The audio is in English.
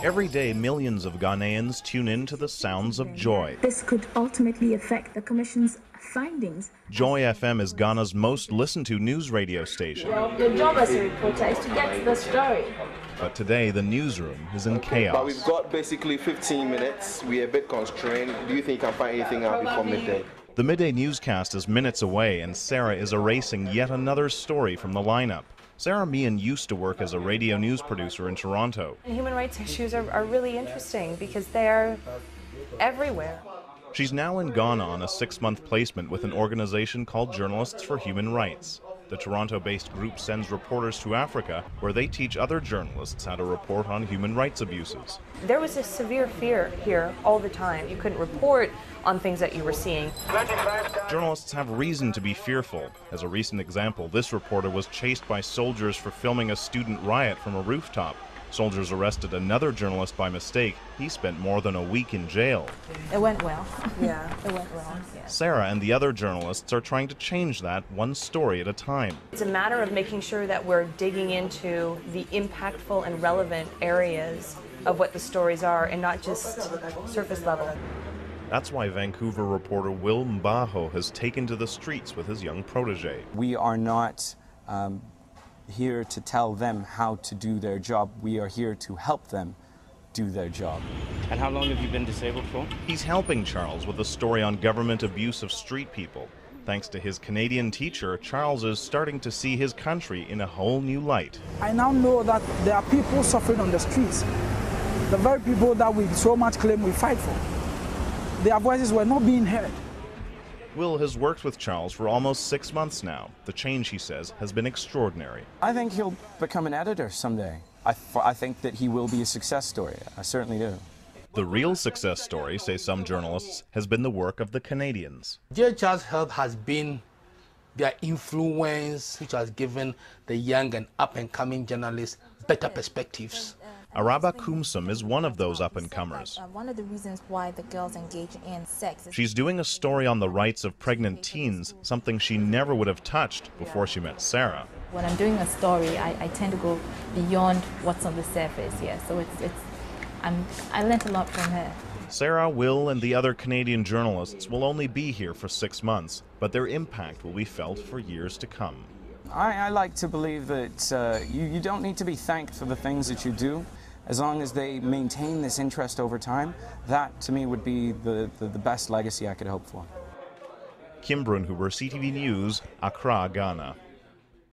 Every day, millions of Ghanaians tune in to the sounds of joy. This could ultimately affect the Commission's findings. Joy FM is Ghana's most listened to news radio station. Well, your job as a reporter is to get to the story. But today, the newsroom is in chaos. But we've got basically 15 minutes. We're a bit constrained. Do you think you can find anything out before midday? The midday newscast is minutes away, and Sarah is erasing yet another story from the lineup. Sarah Meehan used to work as a radio news producer in Toronto. Human rights issues are really interesting because they're everywhere. She's now in Ghana on a 6-month placement with an organization called Journalists for Human Rights. The Toronto-based group sends reporters to Africa, where they teach other journalists how to report on human rights abuses. There was a severe fear here all the time. You couldn't report on things that you were seeing. Journalists have reason to be fearful. As a recent example, this reporter was chased by soldiers for filming a student riot from a rooftop. Soldiers arrested another journalist by mistake. He spent more than a week in jail. It went well. Yeah, it went well. Yeah. Sarah and the other journalists are trying to change that one story at a time. It's a matter of making sure that we're digging into the impactful and relevant areas of what the stories are and not just surface level. That's why Vancouver reporter Will Mbaho has taken to the streets with his young protege. We are not here to tell them how to do their job. We are here to help them do their job. And how long have you been disabled for? He's helping Charles with a story on government abuse of street people. Thanks to his Canadian teacher, Charles is starting to see his country in a whole new light. I now know that there are people suffering on the streets, the very people that we so much claim we fight for. Their voices were not being heard. Will has worked with Charles for almost 6 months now. The change, he says, has been extraordinary. I think he'll become an editor someday. I think that he will be a success story. I certainly do. The real success story, say some journalists, has been the work of the Canadians. Dear Charles' help has been their influence, which has given the young and up-and-coming journalists better perspectives. Araba Kumsum is one of those up-and-comers. One of the reasons why the girls engage in sex. She's doing a story on the rights of pregnant teens, something she never would have touched before she met Sarah. When I'm doing a story, I tend to go beyond what's on the surface. Yeah, so I learned a lot from her. Sarah, Will, and the other Canadian journalists will only be here for 6 months, but their impact will be felt for years to come. I like to believe that you don't need to be thanked for the things that you do. As long as they maintain this interest over time, that to me would be the best legacy I could hope for. Kim Brunhuber, CTV News, Accra, Ghana.